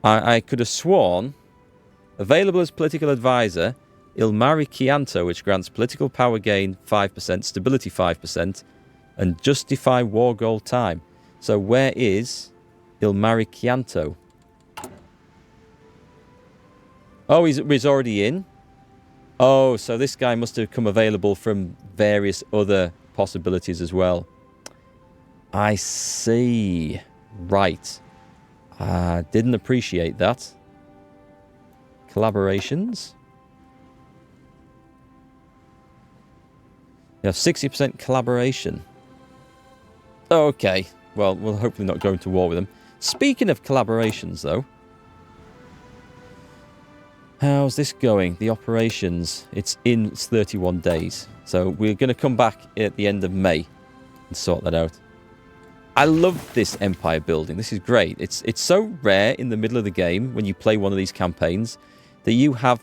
I could have sworn, available as political advisor, Ilmari Chianto, which grants political power gain 5%, stability 5%, and justify war goal time. So where is Ilmari Chianto? Oh, he's already in? Oh, so this guy must have come available from various other possibilities as well. I see. Right. Didn't appreciate that. Collaborations. You have 60% collaboration. Okay. Well, we'll hopefully not go into war with them. Speaking of collaborations, though. How's this going? The operations. It's 31 days. So we're going to come back at the end of May and sort that out. I love this empire building. This is great. It's so rare in the middle of the game when you play one of these campaigns that you have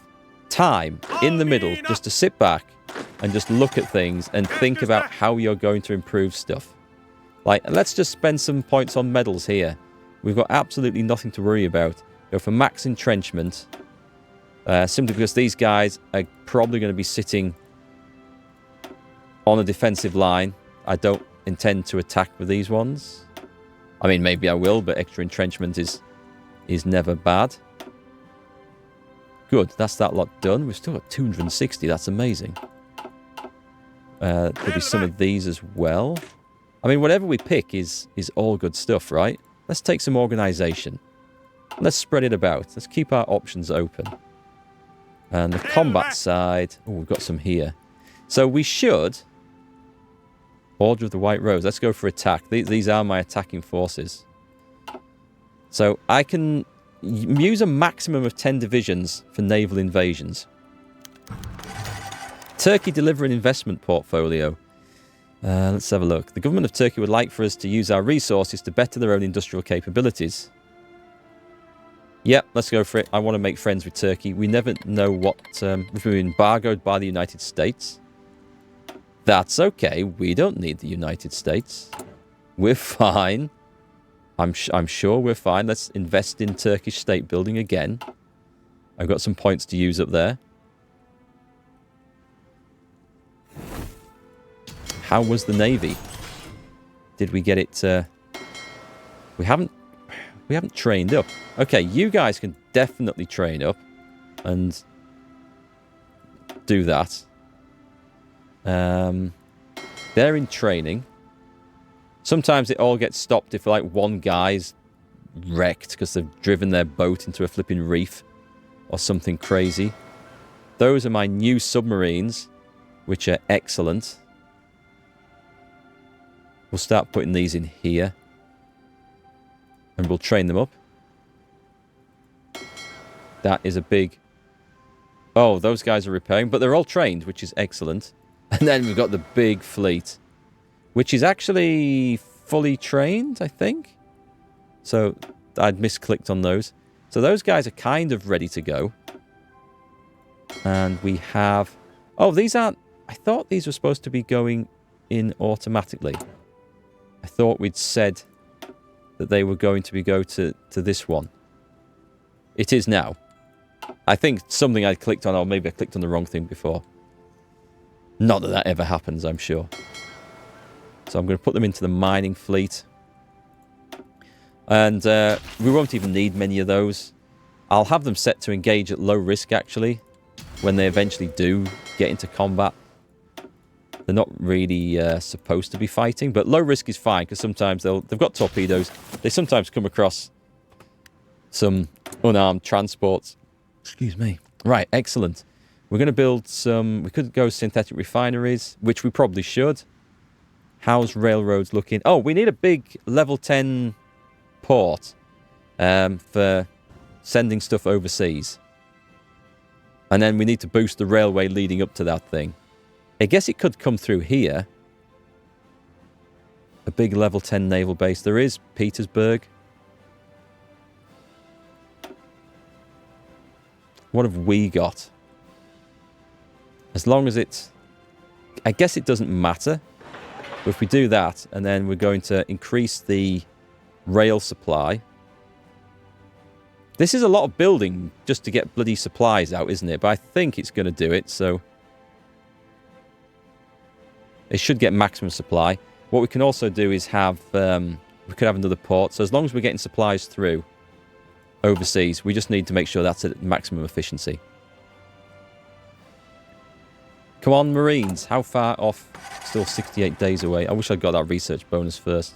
time in the middle just to sit back and just look at things and think about how you're going to improve stuff. Like, let's just spend some points on medals here. We've got absolutely nothing to worry about. Go for max entrenchment. Simply because these guys are probably going to be sitting on a defensive line. I don't intend to attack with these ones. I mean, maybe I will, but extra entrenchment is never bad. Good, that's that lot done. We've still got 260. That's amazing. There'll be some of these as well. I mean, whatever we pick is all good stuff, right? Let's take some organisation. Let's spread it about. Let's keep our options open. And the combat side... Oh, we've got some here. So we should... Order of the White Rose. Let's go for attack. These are my attacking forces. So I can use a maximum of 10 divisions for naval invasions. Turkey deliver an investment portfolio. Let's have a look. The government of Turkey would like for us to use our resources to better their own industrial capabilities. Yep, let's go for it. I want to make friends with Turkey. We never know what... we've been embargoed by the United States. That's okay. We don't need the United States. We're fine. I'm sure we're fine. Let's invest in Turkish state building again. I've got some points to use up there. How was the Navy? Did we get it... We haven't trained up. Okay, you guys can definitely train up and do that. They're in training. Sometimes it all gets stopped if like one guy's wrecked because they've driven their boat into a flipping reef or something crazy. Those are my new submarines, which are excellent. We'll start putting these in here. And we'll train them up. That is a big... Oh, those guys are repairing, but they're all trained, which is excellent. And then we've got the big fleet, which is actually fully trained, I think. So I'd misclicked on those. So those guys are kind of ready to go. And we have... Oh, these aren't... I thought these were supposed to be going in automatically. I thought we'd said that they were going to go to this one. It is now. I think something I clicked on, or maybe I clicked on the wrong thing before. Not that that ever happens, I'm sure. So I'm going to put them into the mining fleet. And we won't even need many of those. I'll have them set to engage at low risk, actually, when they eventually do get into combat. They're not really supposed to be fighting, but low risk is fine, because sometimes they've got torpedoes. They sometimes come across some unarmed transports. Excuse me. Right, excellent. We're going to build some... We could go synthetic refineries, which we probably should. How's railroads looking? Oh, we need a big level 10 port for sending stuff overseas. And then we need to boost the railway leading up to that thing. I guess it could come through here. A big level 10 naval base. There is Petersburg. What have we got? As long as it's... I guess it doesn't matter. But if we do that, and then we're going to increase the rail supply. This is a lot of building just to get bloody supplies out, isn't it? But I think it's going to do it, so... It should get maximum supply. What we can also do is have... we could have another port. So as long as we're getting supplies through overseas, we just need to make sure that's at maximum efficiency. Come on, Marines. How far off? Still 68 days away. I wish I'd got that research bonus first.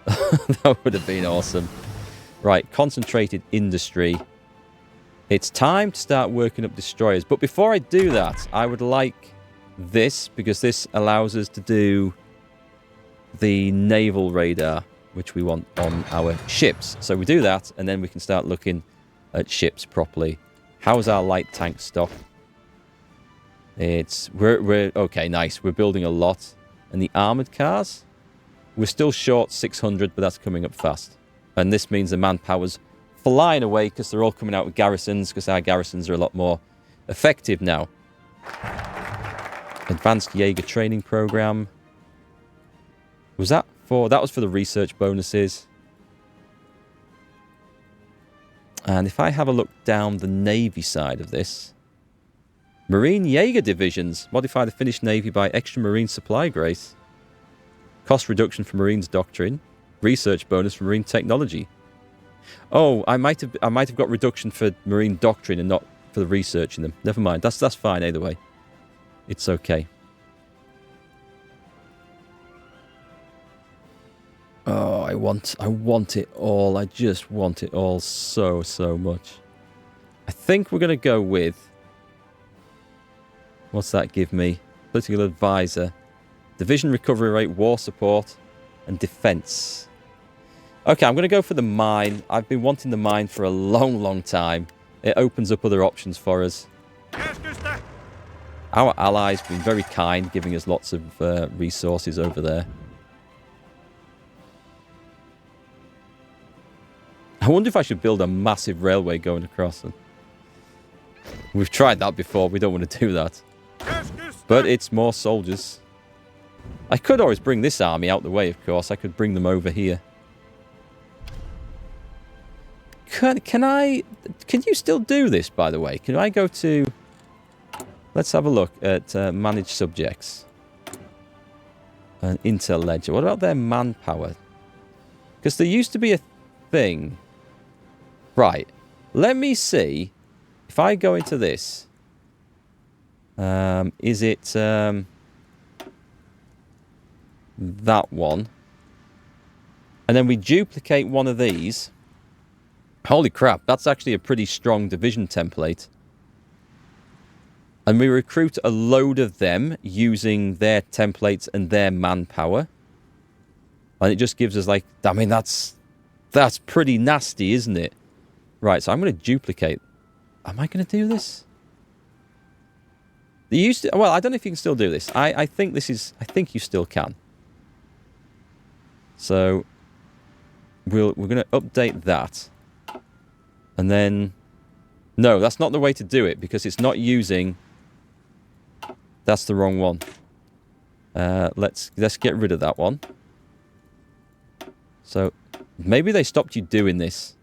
That would have been awesome. Right, concentrated industry. It's time to start working up destroyers. But before I do that, I would like this, because this allows us to do the naval radar, which we want on our ships. So we do that, and then we can start looking at ships properly. How's our light tank stock? We're okay, nice. We're building a lot. And the armoured cars? We're still short 600, but that's coming up fast. And this means the manpower's flying away because they're all coming out with garrisons, because our garrisons are a lot more effective now. Advanced Jaeger training program. Was that for... That was for the research bonuses. And if I have a look down the Navy side of this... Marine Jaeger divisions. Modify the Finnish Navy by extra Marine supply grace. Cost reduction for Marines doctrine. Research bonus for Marine technology. Oh, I might have got reduction for Marine doctrine and not for the research in them. Never mind. That's fine either way. It's okay. Oh, I want it all. I just want it all so much. I think we're going to go with... What's that give me? Political advisor. Division recovery rate, war support, and defense. Okay, I'm going to go for the mine. I've been wanting the mine for a long time. It opens up other options for us. Our allies have been very kind, giving us lots of resources over there. I wonder if I should build a massive railway going across. We've tried that before. We don't want to do that. But it's more soldiers. I could always bring this army out the way, of course. I could bring them over here. Can you still do this, by the way? Can I go to... Let's have a look at manage subjects. An Intel ledger. What about their manpower? Because there used to be a thing. Right. Let me see. If I go into this... is it... that one. And then we duplicate one of these... Holy crap, that's actually a pretty strong division template. And we recruit a load of them using their templates and their manpower. And it just gives us like... I mean, that's pretty nasty, isn't it? Right, so I'm going to duplicate. Am I going to do this? Well, I don't know if you can still do this. I think this is... I think you still can. So, we're going to update that. And then... No, that's not the way to do it, because it's not using... That's the wrong one. Let's get rid of that one. So, maybe they stopped you doing this.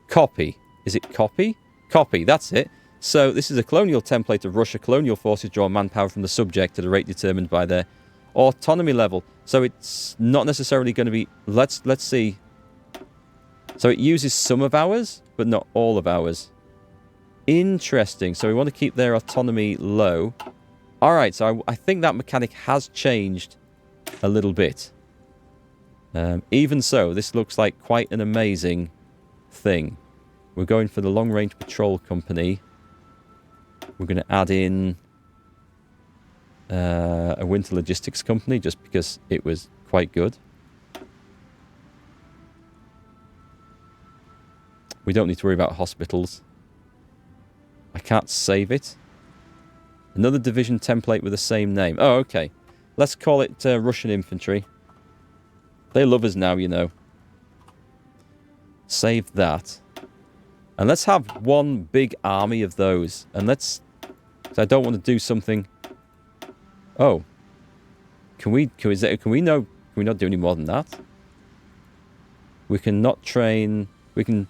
Copy. Is it copy? Copy, that's it. So, this is a colonial template of Russia. Colonial forces draw manpower from the subject at a rate determined by their autonomy level. So, it's not necessarily going to be... Let's see... So it uses some of ours, but not all of ours. Interesting. So we want to keep their autonomy low. Alright, so I think that mechanic has changed a little bit. Even so, this looks like quite an amazing thing. We're going for the long-range patrol company. We're going to add in a winter logistics company, just because it was quite good. We don't need to worry about hospitals. I can't save it. Another division template with the same name. Oh, okay. Let's call it Russian infantry. They love us now, you know. Save that. And let's have one big army of those. And let's... I don't want to do something... Oh. Can we not do any more than that? We can not train... We can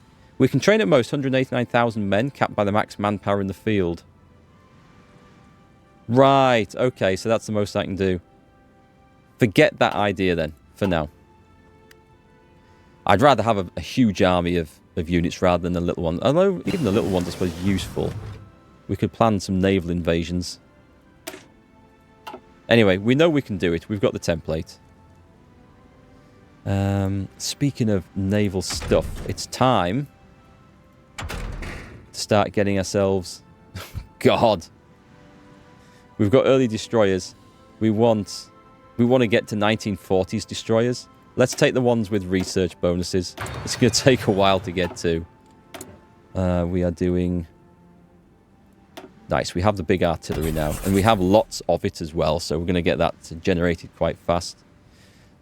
train at most 189,000 men, capped by the max manpower in the field. Right, okay, so that's the most I can do. Forget that idea then, for now. I'd rather have a huge army of units rather than a little one. Although, even the little ones I suppose useful. We could plan some naval invasions. Anyway, we know we can do it. We've got the template. Speaking of naval stuff, it's time to start getting ourselves... God! We've got early destroyers. We want to get to 1940s destroyers. Let's take the ones with research bonuses. It's going to take a while to get to. We are doing... Nice, we have the big artillery now. And we have lots of it as well, so we're going to get that generated quite fast.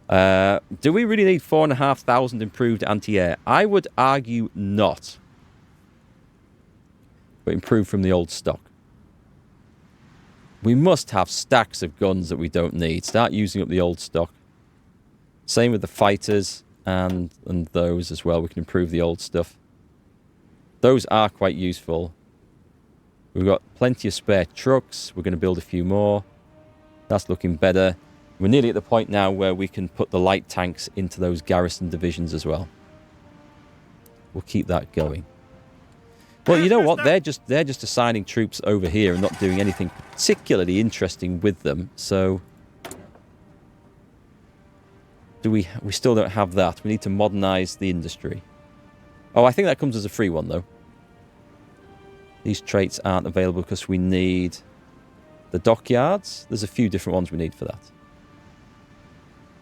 Do we really need 4,500 improved anti-air? I would argue not. But improved from the old stock. We must have stacks of guns that we don't need. Start using up the old stock. Same with the fighters and those as well. We can improve the old stuff. Those are quite useful. We've got plenty of spare trucks. We're going to build a few more. That's looking better. We're nearly at the point now where we can put the light tanks into those garrison divisions as well. We'll keep that going. Well, you know what? They're just assigning troops over here and not doing anything particularly interesting with them. So we still don't have that. We need to modernize the industry. Oh, I think that comes as a free one though. These traits aren't available because we need the dockyards. There's a few different ones we need for that.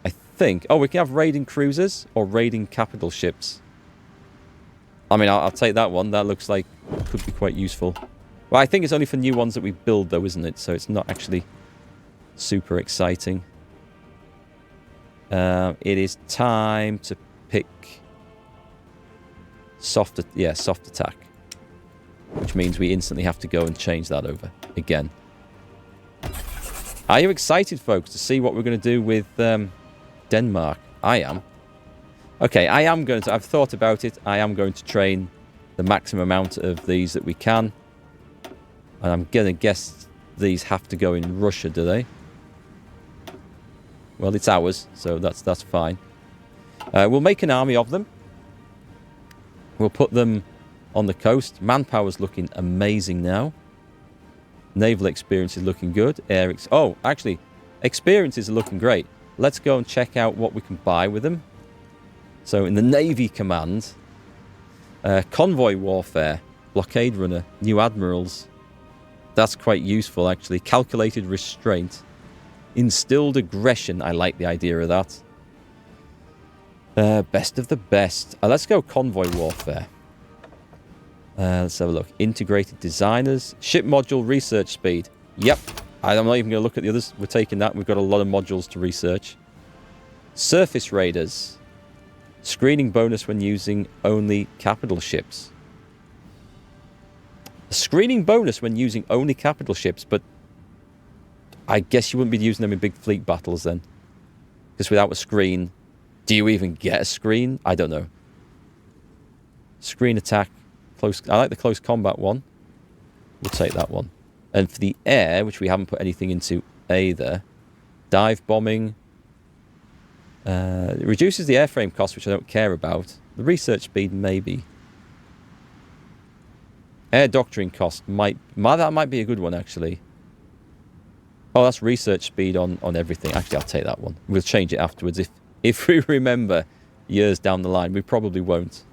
I think... Oh, we can have raiding cruisers or raiding capital ships. I mean, I'll take that one. That looks like it could be quite useful. Well, I think it's only for new ones that we build, though, isn't it? So it's not actually super exciting. It is time to pick soft attack. Which means we instantly have to go and change that over again. Are you excited, folks, to see what we're going to do with Denmark? I am. Okay, I've thought about it. I am going to train the maximum amount of these that we can. And I'm going to guess these have to go in Russia, do they? Well, it's ours, so that's fine. We'll make an army of them. We'll put them on the coast. Manpower's looking amazing now. Naval experience is looking good. Actually, experiences are looking great. Let's go and check out what we can buy with them. So in the Navy Command, convoy warfare, blockade runner, new admirals. That's quite useful, actually. Calculated restraint. Instilled aggression. I like the idea of that. Best of the best. Let's go convoy warfare. Let's have a look. Integrated designers. Ship module research speed. Yep. I'm not even going to look at the others. We're taking that. We've got a lot of modules to research. Surface raiders. Screening bonus when using only capital ships. A screening bonus when using only capital ships, but I guess you wouldn't be using them in big fleet battles then. Because without a screen, do you even get a screen? I don't know. Screen attack. Close. I like the close combat one. We'll take that one. And for the air, which we haven't put anything into either, dive bombing. It reduces the airframe cost, which I don't care about. The research speed, maybe. Air doctrine cost that might be a good one, actually. Oh, that's research speed on everything. Actually, I'll take that one. We'll change it afterwards if we remember years down the line. We probably won't.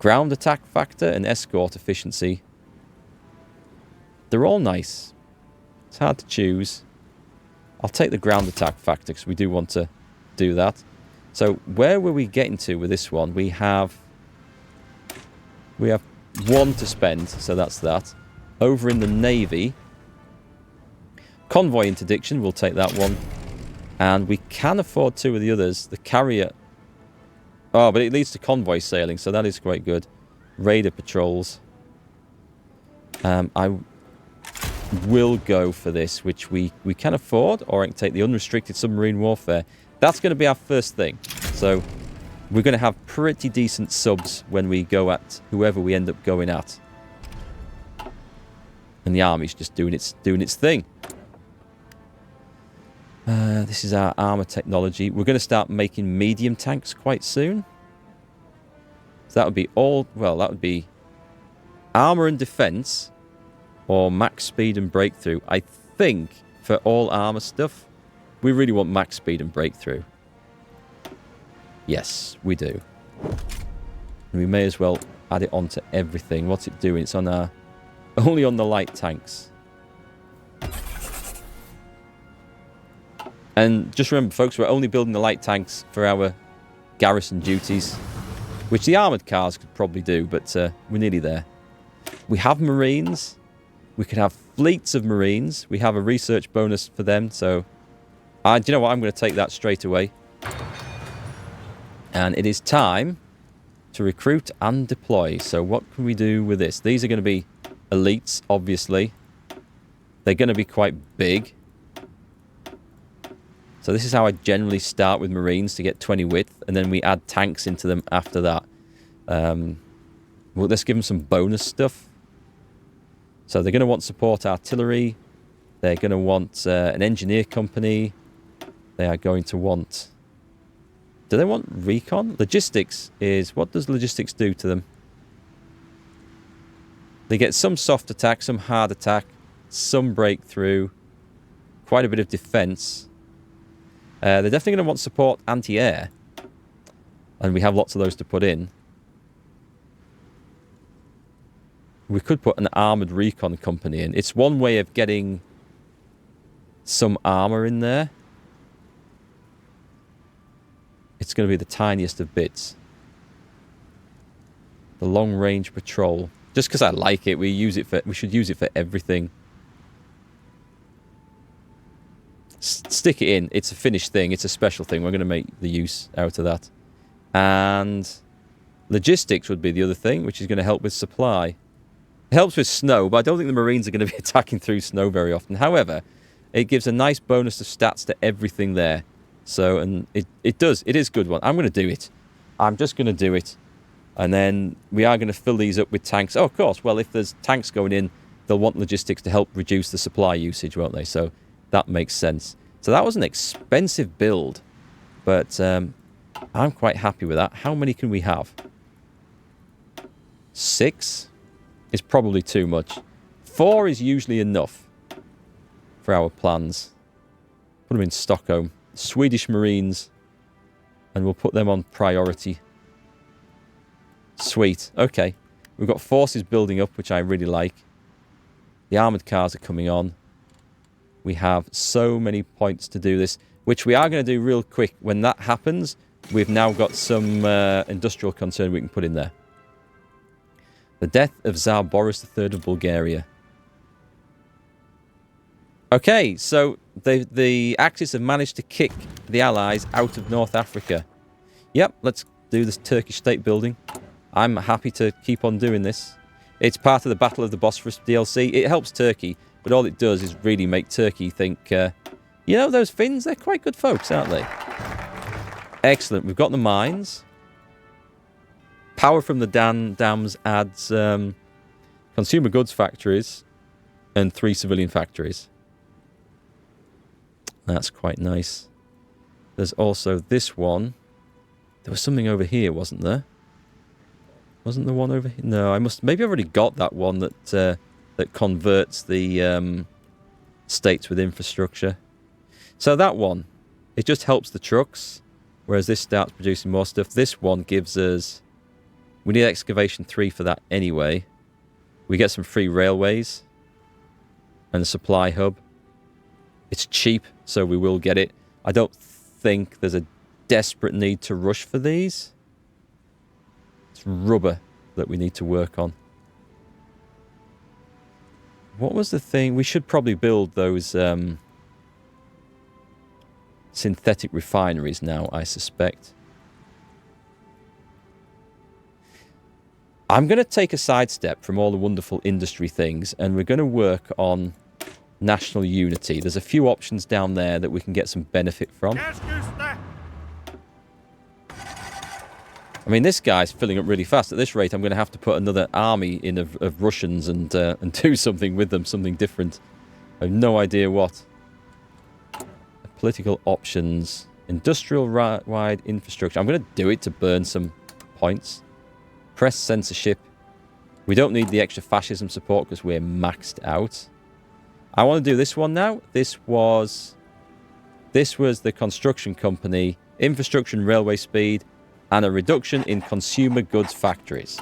Ground attack factor and escort efficiency. They're all nice. It's hard to choose. I'll take the ground attack factor because we do want to do that. So where were we getting to with this one? We have one to spend, so that's that. Over in the Navy, convoy interdiction, we'll take that one. And we can afford two of the others. The carrier... Oh, but it leads to convoy sailing, so that is quite good. Raider patrols. I will go for this, which we can afford, or I can take the unrestricted submarine warfare. That's going to be our first thing. So we're going to have pretty decent subs when we go at whoever we end up going at. And the army's just doing its thing. This is our armor technology. We're going to start making medium tanks quite soon. So that would be all... Well, that would be armor and defense, or max speed and breakthrough. I think for all armor stuff, we really want max speed and breakthrough. Yes, we do. And we may as well add it onto everything. What's it doing? It's on our... Only on the light tanks. And just remember, folks, we're only building the light tanks for our garrison duties, which the armoured cars could probably do, but we're nearly there. We have Marines. We could have fleets of Marines. We have a research bonus for them, so... do you know what? I'm going to take that straight away. And it is time to recruit and deploy. So what can we do with this? These are going to be elites, obviously. They're going to be quite big. So this is how I generally start with Marines, to get 20 width, and then we add tanks into them after that. Well, let's give them some bonus stuff. So they're going to want support artillery. They're going to want an engineer company. They are going to want... Do they want recon? Logistics is... What does logistics do to them? They get some soft attack, some hard attack, some breakthrough, quite a bit of defense. They're definitely going to want support anti-air. And we have lots of those to put in. We could put an armoured recon company in. It's one way of getting some armour in there. It's going to be the tiniest of bits. The long-range patrol. Just because I like it, we should use it for everything. Stick it in. It's a finished thing. It's a special thing. We're going to make the use out of that. And logistics would be the other thing, which is going to help with supply. It helps with snow, but I don't think the Marines are going to be attacking through snow very often. However, it gives a nice bonus of stats to everything there. So, and it does. It is a good one. I'm going to do it. I'm just going to do it. And then we are going to fill these up with tanks. Oh, of course. Well, if there's tanks going in, they'll want logistics to help reduce the supply usage, won't they? So that makes sense. So that was an expensive build, but I'm quite happy with that. How many can we have? 6 is probably too much. 4 is usually enough for our plans. Put them in Stockholm. Swedish Marines, and we'll put them on priority. Sweet. Okay. We've got forces building up, which I really like. The armoured cars are coming on. We have so many points to do this, which we are going to do real quick. When that happens, we've now got some industrial concern we can put in there. The death of Tsar Boris III of Bulgaria. Okay, so the Axis have managed to kick the Allies out of North Africa. Yep, let's do this Turkish state building. I'm happy to keep on doing this. It's part of the Battle of the Bosphorus DLC. It helps Turkey, but all it does is really make Turkey think, you know, those Finns, they're quite good folks, aren't they? Excellent. We've got the mines. Power from the dams adds consumer goods factories and 3 civilian factories. That's quite nice. There's also this one. There was something over here, wasn't there? Wasn't there one over here? No, maybe I've already got that one that converts the states with infrastructure. So that one, it just helps the trucks, whereas this starts producing more stuff. This one gives us... We need excavation 3 for that anyway. We get some free railways and a supply hub. It's cheap, so we will get it. I don't think there's a desperate need to rush for these. It's rubber that we need to work on. What was the thing? We should probably build those synthetic refineries now, I suspect. I'm going to take a sidestep from all the wonderful industry things, and we're going to work on national unity. There's a few options down there that we can get some benefit from. I mean, this guy's filling up really fast. At this rate, I'm going to have to put another army in of Russians and do something with them, something different. I have no idea what. Political options. Industrial-wide infrastructure. I'm going to do it to burn some points. Press censorship. We don't need the extra fascism support because we're maxed out. I want to do this one now. This was the construction company, infrastructure and railway speed, and a reduction in consumer goods factories,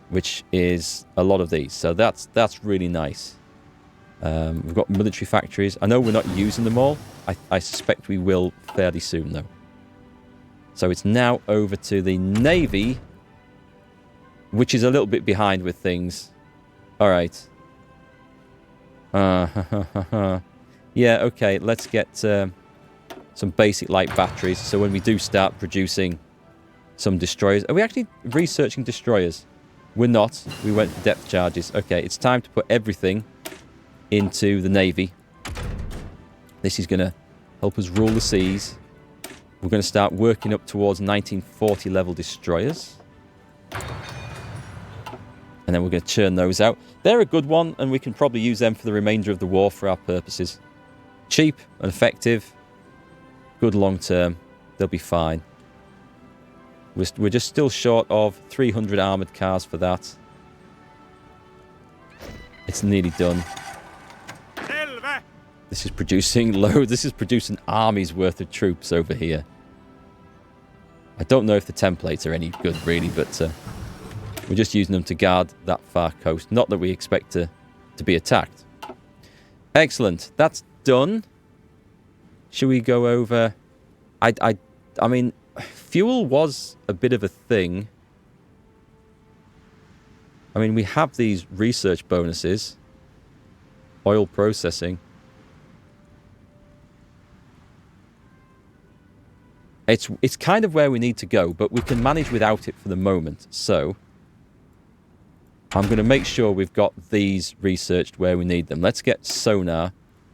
which is a lot of these. So that's really nice. We've got military factories. I know we're not using them all. I suspect we will fairly soon, though. So it's now over to the Navy, which is a little bit behind with things. All right. Yeah, okay. Let's get some basic light batteries. So when we do start producing some destroyers... Are we actually researching destroyers? We're not. We went for depth charges. Okay, it's time to put everything into the Navy. This is going to help us rule the seas. We're going to start working up towards 1940 level destroyers. And then we're going to churn those out. They're a good one, and we can probably use them for the remainder of the war for our purposes. Cheap and effective. Good long term. They'll be fine. We're just still short of 300 armoured cars for that. It's nearly done. This is producing loads. This is producing armies worth of troops over here. I don't know if the templates are any good, really, but we're just using them to guard that far coast. Not that we expect to be attacked. Excellent. That's done. Should we go over... I mean, fuel was a bit of a thing. I mean, we have these research bonuses. Oil processing. It's kind of where we need to go, but we can manage without it for the moment. So I'm going to make sure we've got these researched where we need them. Let's get sonar.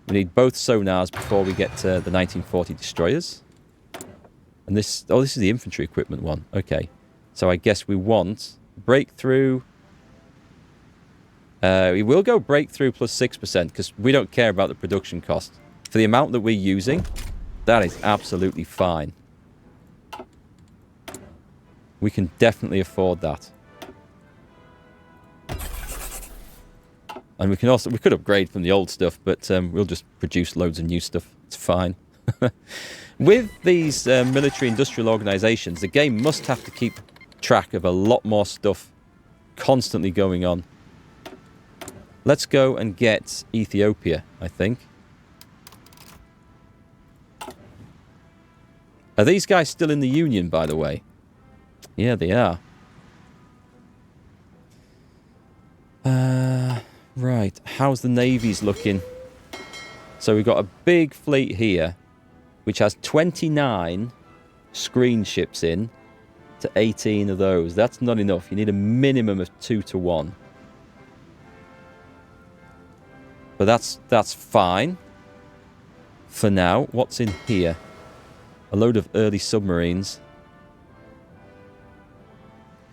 We need both sonars before we get to the 1940 destroyers. And this... Oh, this is the infantry equipment one. Okay. So I guess we want breakthrough. We will go breakthrough plus 6% because we don't care about the production cost. For the amount that we're using, that is absolutely fine. We can definitely afford that. And we can also... We could upgrade from the old stuff, but we'll just produce loads of new stuff. It's fine. With these military-industrial organisations, the game must have to keep track of a lot more stuff constantly going on. Let's go and get Ethiopia, I think. Are these guys still in the Union, by the way? Yeah, they are. Right. How's the navies looking? So we've got a big fleet here, which has 29 screen ships in to 18 of those. That's not enough. You need a minimum of 2 to 1. But that's fine for now. What's in here? A load of early submarines.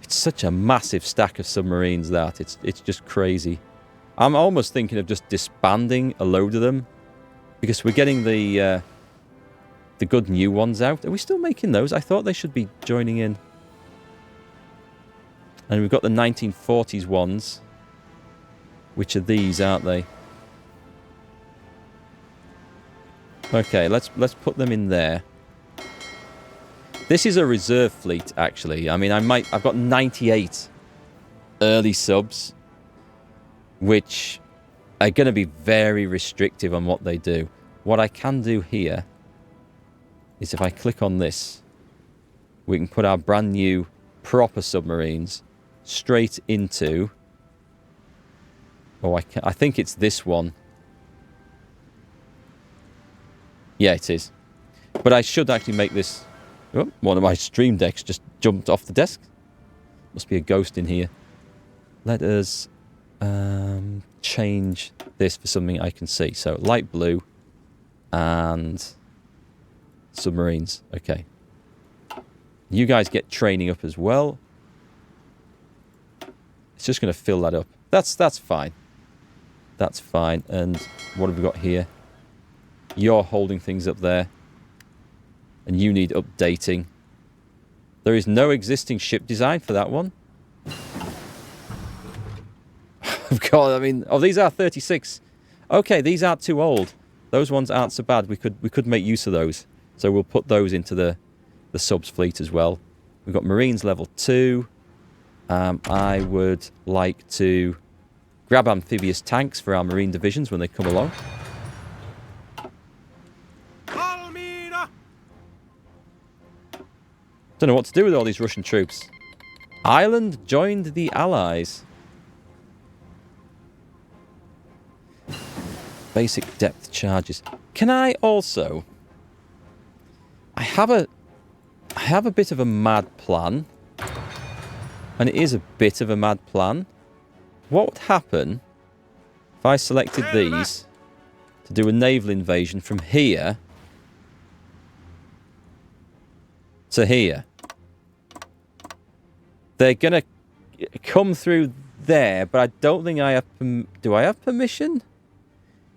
It's such a massive stack of submarines that it's just crazy. I'm almost thinking of just disbanding a load of them because we're getting the good new ones out. Are we still making those? I thought they should be joining in. And we've got the 1940s ones, which are these, aren't they? Okay, let's put them in there. This is a reserve fleet, actually. I mean, I've got 98 early subs, which are going to be very restrictive on what they do. What I can do here is if I click on this, we can put our brand new proper submarines straight into... Oh, I think it's this one. Yeah, it is. But I should actually make this... Oh, one of my stream decks just jumped off the desk. Must be a ghost in here. Let us change this for something I can see. So, light blue and submarines. Okay. You guys get training up as well. It's just going to fill that up. That's fine. That's fine. And what have we got here? You're holding things up there. And you need updating. There is no existing ship design for that one. God, I mean, oh, these are 36. Okay, these aren't too old. Those ones aren't so bad. We could make use of those. So we'll put those into the subs fleet as well. We've got Marines level 2. I would like to grab amphibious tanks for our Marine divisions when they come along. Don't know what to do with all these Russian troops. Ireland joined the Allies. Basic depth charges. Can I also... I have a bit of a mad plan. And it is a bit of a mad plan. What would happen if I selected these to do a naval invasion from here to here? They're going to come through there, but I don't think I have... Do I have permission?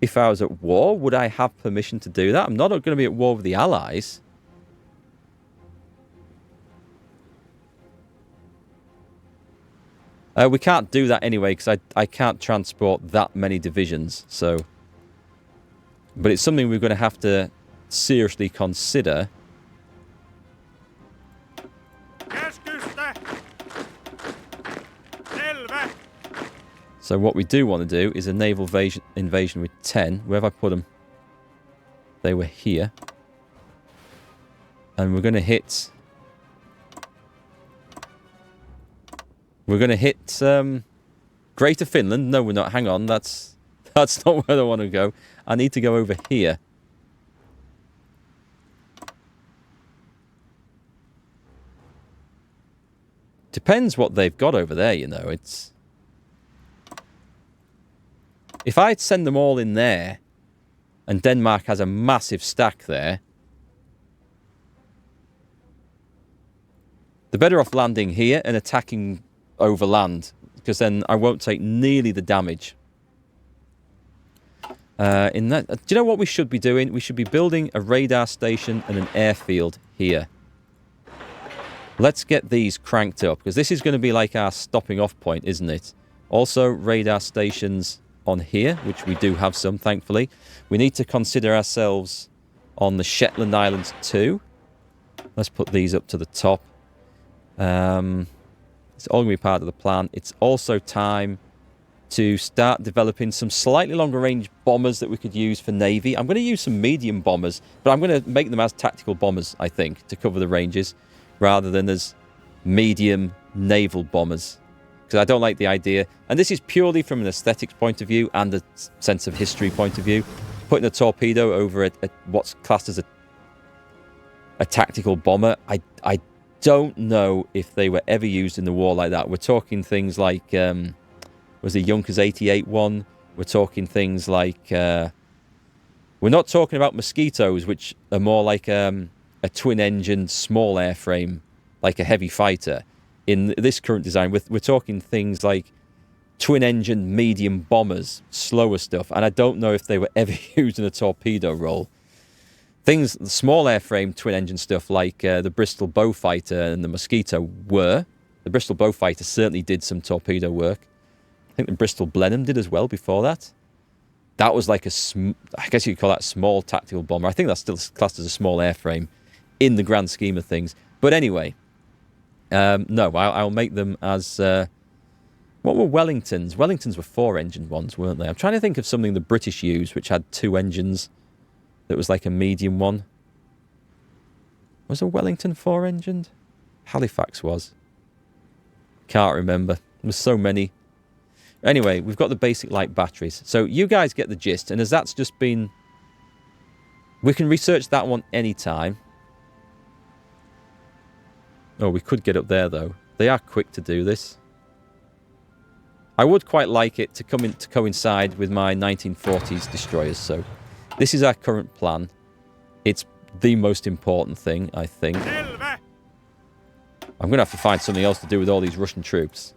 If I was at war, would I have permission to do that? I'm not going to be at war with the Allies. We can't do that anyway, because I can't transport that many divisions, so... But it's something we're going to have to seriously consider. So what we do want to do is a naval invasion with 10. Where have I put them? They were here. And we're going to hit... We're going to hit Greater Finland. No, we're not. Hang on. That's not where I want to go. I need to go over here. Depends what they've got over there, you know. It's... If I'd send them all in there, and Denmark has a massive stack there, they're better off landing here and attacking over land, because then I won't take nearly the damage. In that, do you know what we should be doing? We should be building a radar station and an airfield here. Let's get these cranked up, because this is going to be like our stopping off point, isn't it? Also, radar stations on here, which we do have some, thankfully. We need to consider ourselves on the Shetland Islands too. Let's put these up to the top. It's all going to be part of the plan. It's also time to start developing some slightly longer range bombers that we could use for Navy. I'm going to use some medium bombers, but I'm going to make them as tactical bombers, I think, to cover the ranges, rather than as medium naval bombers. Because I don't like the idea. And this is purely from an aesthetics point of view and a sense of history point of view. Putting a torpedo over at what's classed as a tactical bomber, I don't know if they were ever used in the war like that. We're talking things like, was the Junkers 88 one? We're talking things like, we're not talking about Mosquitoes, which are more like a twin-engined small airframe, like a heavy fighter. In this current design, we're talking things like twin-engined medium bombers, slower stuff, and I don't know if they were ever used in a torpedo role. Things, small airframe twin-engine stuff like the Bristol Beaufighter and the Mosquito were. The Bristol Beaufighter certainly did some torpedo work. I think the Bristol Blenheim did as well before that. That was like I guess you could call that a small tactical bomber. I think that's still classed as a small airframe in the grand scheme of things. But anyway... no, I'll make them as... what were Wellingtons? Wellingtons were 4-engined ones, weren't they? I'm trying to think of something the British used, which had 2 engines. That was like a medium one. Was a Wellington 4-engined? Halifax was. Can't remember. There's so many. Anyway, we've got the basic light batteries. So you guys get the gist. And as that's just been... We can research that one anytime. Oh, we could get up there, though. They are quick to do this. I would quite like it to come in to coincide with my 1940s destroyers, so... This is our current plan. It's the most important thing, I think. I'm going to have to find something else to do with all these Russian troops.